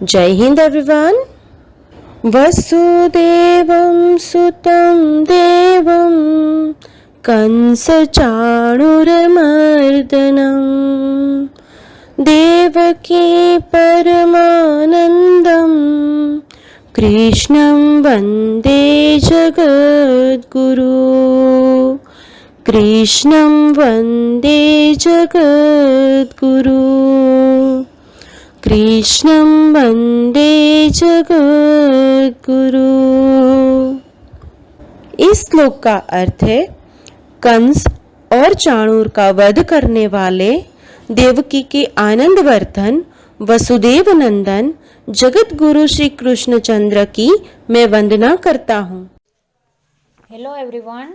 जय हिंद एवरीवन। वसुदेवं सुतं देवं कंसचाणूरमर्दनं देवकी परमानन्दं कृष्णं वन्दे जगद्गुरु। कृष्णं वन्दे जगद्गुरु। कृष्णं वन्दे जगद्गुरु। इस श्लोक का अर्थ है कंस और चाणूर का वध करने वाले देवकी के आनंदवर्धन वसुदेव नंदन जगत गुरु श्री कृष्णचंद्र की मैं वंदना करता हूँ। Hello everyone.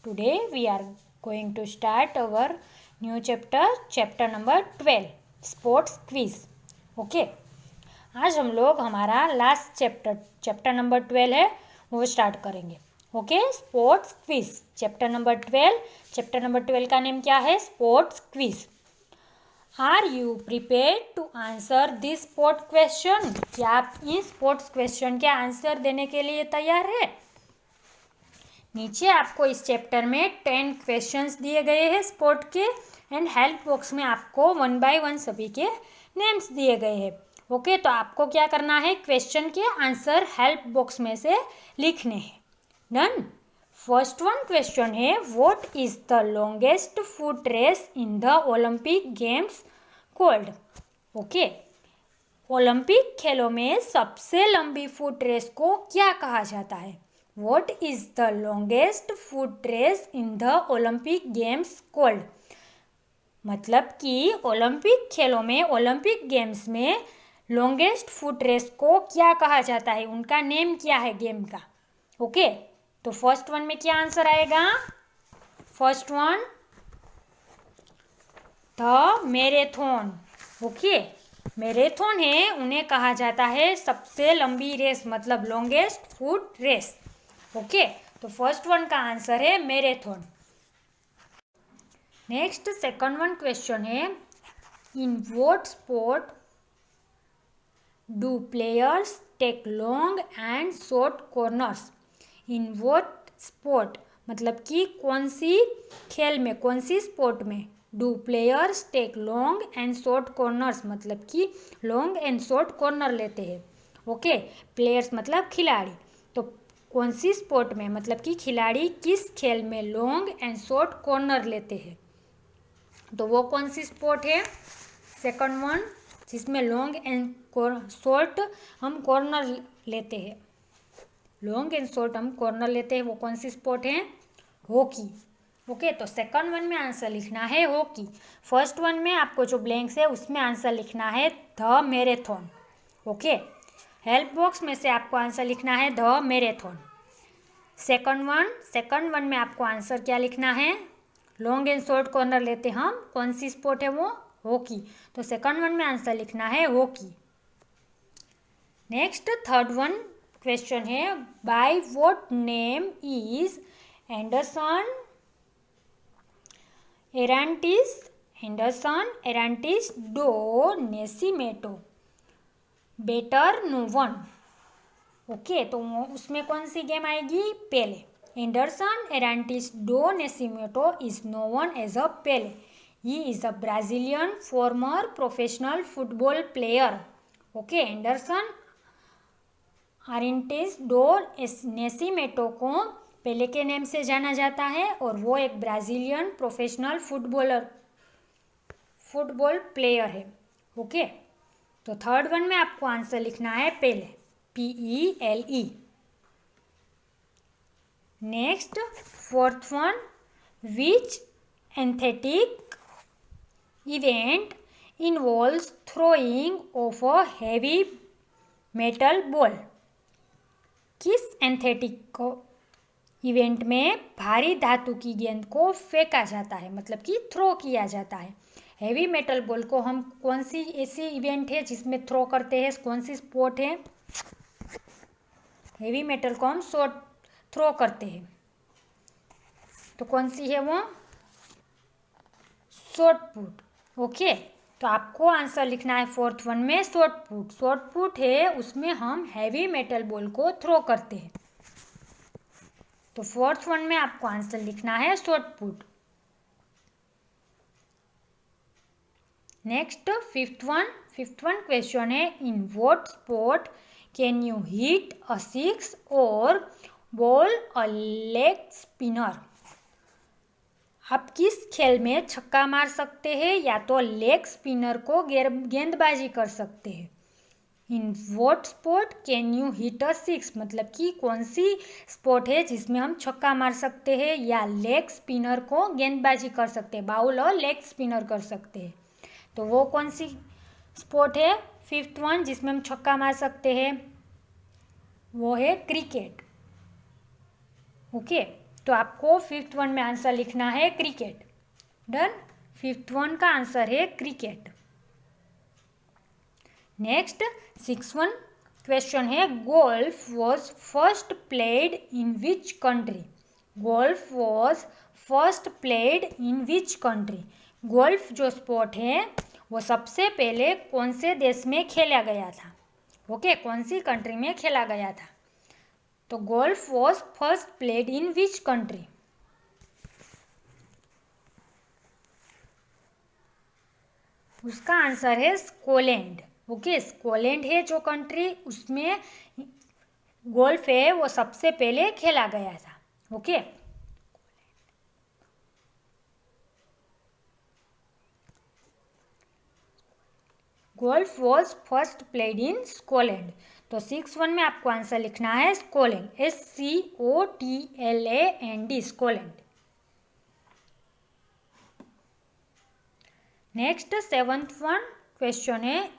Today we are going to start our new chapter number 12, sports quiz. Okay आज हम लोग हमारा लास्ट चैप्टर नंबर 12 है वो स्टार्ट करेंगे। Okay sports quiz chapter number 12 का नेम क्या है? Sports quiz. Are you prepared to answer this sport question? क्या आप इन स्पोर्ट्स क्वेश्चन के आंसर देने के लिए तैयार है? नीचे आपको इस चैप्टर में 10 क्वेश्चंस दिए गए हैं स्पोर्ट के एंड हेल्प बॉक्स में आपको 1 बाय 1 सभी के नेम्स दिए गए हैं। ओके तो आपको क्या करना है? क्वेश्चन के आंसर हेल्प बॉक्स में से लिखने हैं। डन। फर्स्ट वन क्वेश्चन है what is the longest foot race in the Olympic games called? Okay Olympic खेलों में सबसे लंबी फुट रेस को क्या कहा जाता है? What is the longest foot race in the Olympic games called? मतलब कि ओलंपिक खेलों में ओलंपिक गेम्स में लॉन्गेस्ट फुट रेस को क्या कहा जाता है? उनका नेम क्या है गेम का? ओके तो फर्स्ट वन में क्या आंसर आएगा? First one the marathon. Okay marathon है उन्हें कहा जाता है सबसे लंबी रेस मतलब लॉन्गेस्ट फुट रेस। ओके तो फर्स्ट वन का आंसर है marathon. Next second one question है in what sport do players take long and short corners? In what sport मतलब कि कौन सी खेल में कौन सी स्पोर्ट में do players take long and short corners मतलब कि लॉन्ग एंड शॉर्ट कॉर्नर लेते हैं। ओके प्लेयर्स मतलब खिलाड़ी। तो कौन सी स्पोर्ट में मतलब कि खिलाड़ी किस खेल में लॉन्ग एंड शॉर्ट कॉर्नर लेते हैं? तो वो कौन सी स्पोर्ट है? सेकंड वन जिसमें लॉन्ग एंड शॉर्ट हम कॉर्नर लेते हैं। लॉन्ग एंड शॉर्ट हम कॉर्नर लेते हैं वो कौन सी स्पोर्ट है? हॉकी। ओके तो सेकंड वन में आंसर लिखना है हॉकी। फर्स्ट वन में आपको जो ब्लैंक्स है उसमें आंसर लिखना है the marathon. Okay help box में से आपको आंसर लिखना है द मैराथन। सेकंड वन में आपको आंसर क्या लिखना है? लॉन्ग एंड शॉर्ट कॉर्नर लेते हम कौन सी स्पोर्ट है? वो हॉकी। तो सेकंड वन में आंसर लिखना है hockey. Next third one question है by what name is Arantes do Nascimento better known? Okay तो उसमें कौन सी गेम आएगी? Pele. Anderson Arantes do Nascimento is known as a Pele. He is a Brazilian former professional football player. Okay Anderson Arantes do Nascimento को Pele के name से जाना जाता है और वो एक ब्राजीलियन प्रोफेशनल फुटबॉल प्लेयर है। ओके तो थर्ड वन में आपको आंसर लिखना है पेले PELE। Next fourth one which athletic event involves throwing of a heavy metal ball? किस एथलेटिक इवेंट में भारी धातु की गेंद को फेंका जाता है मतलब कि थ्रो किया जाता है? हेवी मेटल बॉल को हम कौन सी ऐसी इवेंट है जिसमें थ्रो करते हैं? कौन सी स्पोर्ट है? हेवी मेटल को हम थ्रो करते हैं तो कौन सी है वो? Short put. ओके तो आपको आंसर लिखना है फोर्थ वन में शॉर्ट पुट। शॉर्ट पुट है, उसमें हम हैवी मेटल बॉल को थ्रो करते हैं। तो फोर्थ वन में आपको आंसर लिखना है shot put. Next fifth one question है, in what sport can you hit a six or bowl a leg spinner? आप किस खेल में छक्का मार सकते हैं या तो लेग स्पिनर को गेंदबाजी कर सकते हैं? इन what sport can you hit a six, मतलब कि कौन सी स्पोर्ट है जिसमें हम छक्का मार सकते हैं या लेग स्पिनर को गेंदबाजी कर सकते हैं, बाउल और लेग स्पिनर कर सकते हैं। तो वो कौन सी स्पोर्ट है फिफ्थ वन जिसमें हम छक्का मार सकते हैं? वो है क्रिकेट। ओके, तो आपको फिफ्थ वन में आंसर लिखना है क्रिकेट। डन, फिफ्थ वन का आंसर है cricket. Next six one question है, golf was first played in which country? Golf was first played in which country? Golf जो स्पोर्ट है वो सबसे पहले कौन से देश में खेला गया था? ओके, कौन सी कंट्री में खेला गया था? तो golf was first played in which country? उसका आंसर है स्कॉटलैंड। ओके, स्कॉटलैंड है जो कंट्री, उसमें गोल्फ है वो सबसे पहले खेला गया था। Okay, golf was first played in Scotland. तो 6-1 में आपको आंसर लिखना है Scotland, SCOTLAND, Scotland. Next 7th one question है,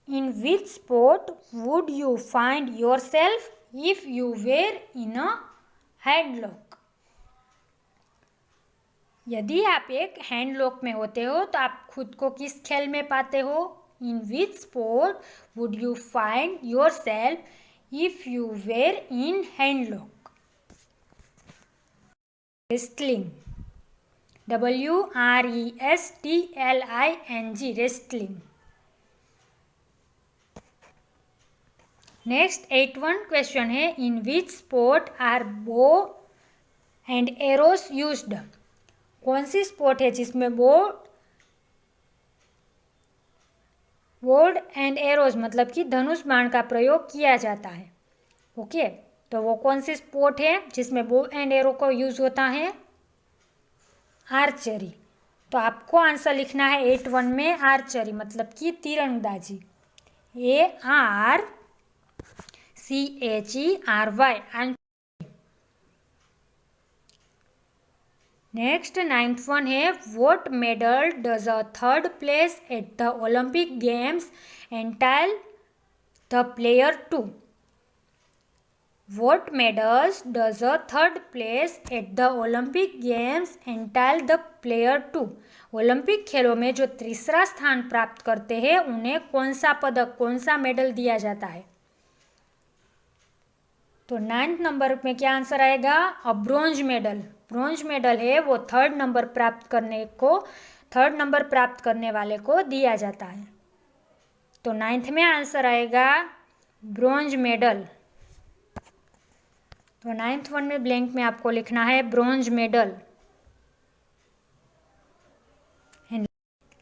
in which sport would you find yourself if you were in a hand lock? यदि आप एक हैंडलॉक में होते हो तो आप खुद को किस खेल में पाते हो? In which sport would you find yourself if you were in hand lock? Wrestling, WRESTLING, wrestling. Next 8th question है, in which sport are bow and arrows used? कौन सी स्पोर्ट है जिसमें बोर्ड एंड एरोज मतलब कि धनुष बाण का प्रयोग किया जाता है? ओके, तो वो कौन सी स्पोर्ट है जिसमें बो एंड एरो का यूज होता है? आर्चरी। तो आपको आंसर लिखना है 8-1 में आर्चरी मतलब कि तीरंदाजी, ARCHERY। नेक्स्ट 9th वन है, what medal does a third place at the Olympic games entitle the player to? What medals does a third place at the Olympic Games entail the player to? Olympic खेलों में जो तीसरा स्थान प्राप्त करते हैं उन्हें कौन सा पदक, कौन सा मेडल दिया जाता है? तो 9th नंबर में क्या आंसर आएगा? Bronze medal. ब्रोंज मेडल है वो थर्ड नंबर प्राप्त करने वाले को दिया जाता है। तो 9th में आंसर आएगा ब्रोंज मेडल। तो 9th वन में ब्लैंक में आपको लिखना है bronze medal.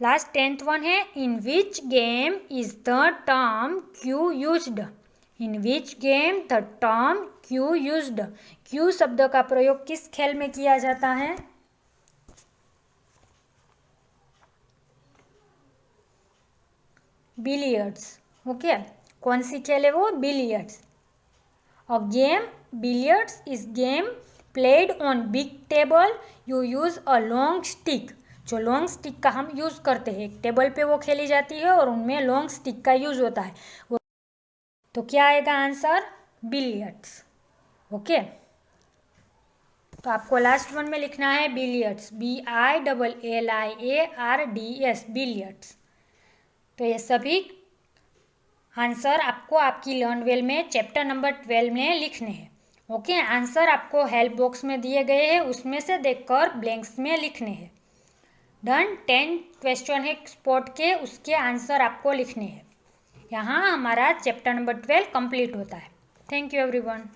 Last 10th one है, in which game is the term cue used? In which game the term cue used? Cue शब्द का प्रयोग किस खेल में किया जाता है? बिलियर्ड्स। ओके, कौन सी खेल है वो? Billiards. A game billiards is game played on big table. You use a long stick. जो लॉन्ग स्टिक का हम यूज़ करते हैं, एक टेबल पे वो खेली जाती है और उनमें लॉन्ग स्टिक का यूज़ होता है। तो क्या आएगा आंसर? बिलियर्ड्स। ओके, तो आपको लास्ट वन में लिखना है बिलियर्ड्स, BILLIARDS, बिलियर्ड्स। तो ये सभी आंसर आपको आपकी लर्न वेल में चैप्टर नंबर 12 में लिखने हैं। ओके, आंसर आपको हेल्प बॉक्स में दिए गए हैं, उसमें से देखकर ब्लैंक्स में लिखने हैं। डन। 10 क्वेश्चन है स्पोर्ट के, उसके आंसर आपको लिखने हैं। यहाँ हमारा चैप्टर नंबर 12 कंप्लीट होता है। Thank you everyone.